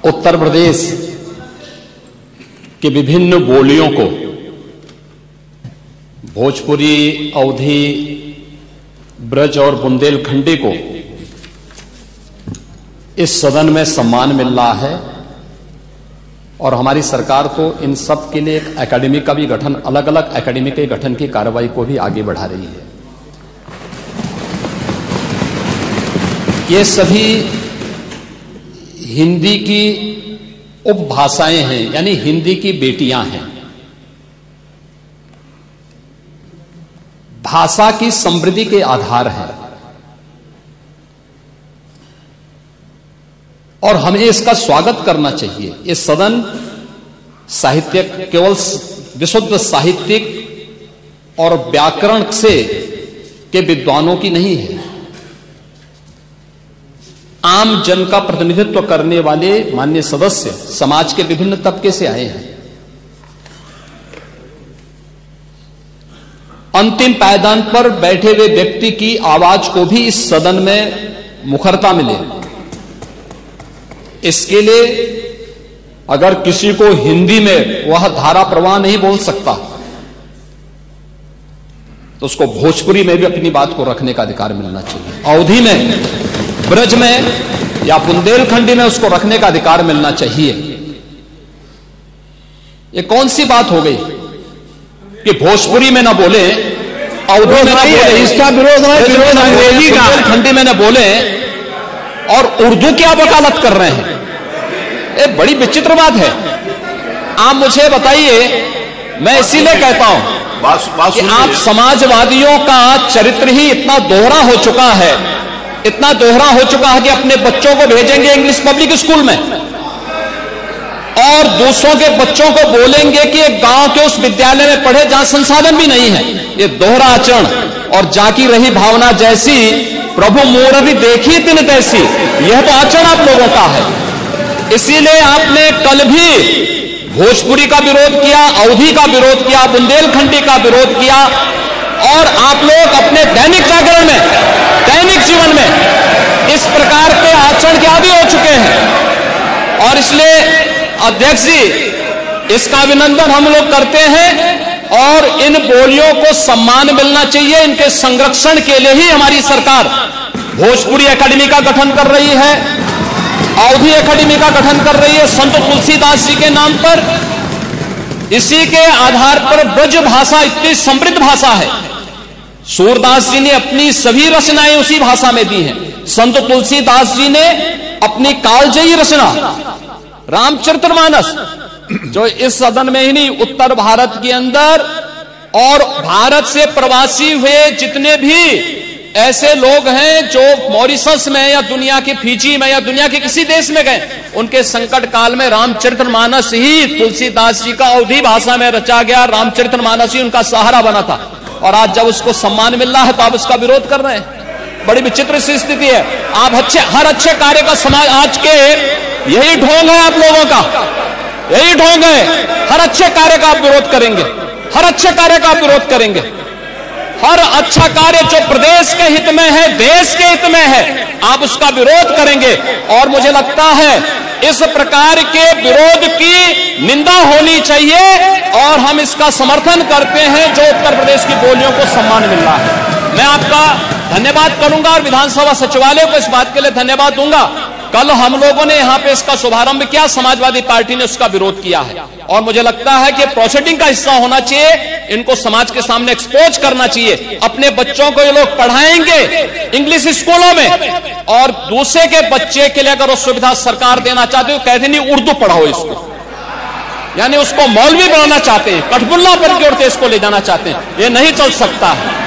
उत्तर प्रदेश के विभिन्न बोलियों को, भोजपुरी, अवधी, ब्रज और बुंदेलखंडी को इस सदन में सम्मान मिल रहा है और हमारी सरकार तो इन सब के लिए एक एकेडमी का भी गठन, अलग अलग एकेडमी के गठन की कार्रवाई को भी आगे बढ़ा रही है। ये सभी हिंदी की उपभाषाएं हैं, यानी हिंदी की बेटियां हैं। भाषा की समृद्धि के आधार हैं और हमें इसका स्वागत करना चाहिए। ये सदन साहित्यिक, केवल विशुद्ध साहित्यिक और व्याकरण से के विद्वानों की नहीं है, आम जन का प्रतिनिधित्व करने वाले माननीय सदस्य समाज के विभिन्न तबके से आए हैं। अंतिम पायदान पर बैठे हुए व्यक्ति की आवाज को भी इस सदन में मुखरता मिले, इसके लिए अगर किसी को हिंदी में वह धारा प्रवाह नहीं बोल सकता तो उसको भोजपुरी में भी अपनी बात को रखने का अधिकार मिलना चाहिए, अवधी में, ब्रज में या बुंदेलखंडी में उसको रखने का अधिकार मिलना चाहिए। ये कौन सी बात हो गई कि भोजपुरी में ना बोले, अवधी में ना बोले, इसका विरोध अंग्रेजी का, बुंदेलखंडी में ना बोले और उर्दू की आप वकालत कर रहे हैं। ये बड़ी विचित्र बात है। आप मुझे बताइए, मैं इसीलिए कहता हूं कि आप समाजवादियों का चरित्र ही इतना दोहरा हो चुका है, इतना दोहरा हो चुका है कि अपने बच्चों को भेजेंगे इंग्लिश पब्लिक स्कूल में और दूसरों के बच्चों को बोलेंगे कि एक गांव के उस विद्यालय में पढ़े जहां संसाधन भी नहीं है। ये दोहरा आचरण और जाकी रही भावना जैसी प्रभु मूर्ति देखी तिन तैसी, यह तो आचरण आप लोगों का है। इसीलिए आपने कल भी भोजपुरी का विरोध किया, अवधी का विरोध किया, बुंदेलखंडी का विरोध किया और आप लोग अपने दैनिक जागरण में, दैनिक जीवन में इस प्रकार के आचरण के आदी हो चुके हैं। और इसलिए अध्यक्ष जी, इसका अभिनंदन हम लोग करते हैं और इन बोलियों को सम्मान मिलना चाहिए। इनके संरक्षण के लिए ही हमारी सरकार भोजपुरी एकेडमी का गठन कर रही है, अवधी एकेडमी का गठन कर रही है संत तुलसीदास जी के नाम पर। इसी के आधार पर ब्रज भाषा इतनी समृद्ध भाषा है। सूरदास जी ने अपनी सभी रचनाएं उसी भाषा में दी हैं। संत तुलसीदास जी ने अपनी कालजयी रचना रामचरितमानस, जो इस सदन में ही नहीं, उत्तर भारत के अंदर और भारत से प्रवासी हुए जितने भी ऐसे लोग हैं जो मॉरिशस में या दुनिया के फिजी में या दुनिया के किसी देश में गए, उनके संकट काल में रामचरितमानस ही तुलसीदास जी का अवधी भाषा में रचा गया रामचरितमानस ही उनका सहारा बना था। और आज जब उसको सम्मान मिल रहा है तो आप उसका विरोध कर रहे हैं। बड़ी विचित्र सी स्थिति है। आप हर अच्छे कार्य का समाज, आज के यही ढोंग है आप लोगों का, यही ढोंग है। हर अच्छे कार्य का आप विरोध करेंगे, हर अच्छे कार्य का आप विरोध करेंगे। हर अच्छा कार्य जो प्रदेश के हित में है, देश के हित में है, आप उसका विरोध करेंगे। और मुझे लगता है इस प्रकार के विरोध की निंदा होनी चाहिए और हम इसका समर्थन करते हैं जो उत्तर प्रदेश की बोलियों को सम्मान मिल रहा है। मैं आपका धन्यवाद करूंगा और विधानसभा सचिवालय को इस बात के लिए धन्यवाद दूंगा। कल हम लोगों ने यहां पे इसका शुभारंभ किया, समाजवादी पार्टी ने उसका विरोध किया है और मुझे लगता है कि प्रोसीडिंग का हिस्सा होना चाहिए। इनको समाज के सामने एक्सपोज करना चाहिए। अपने बच्चों को ये लोग पढ़ाएंगे इंग्लिश स्कूलों में और दूसरे के बच्चे के लिए अगर वो सुविधा सरकार देना चाहते हो, कहते नहीं उर्दू पढ़ाओ इसको, यानी उसको मौलवी बनाना चाहते हैं, कठपुल्ला पर की ओर इसको ले जाना चाहते हैं। ये नहीं चल सकता है।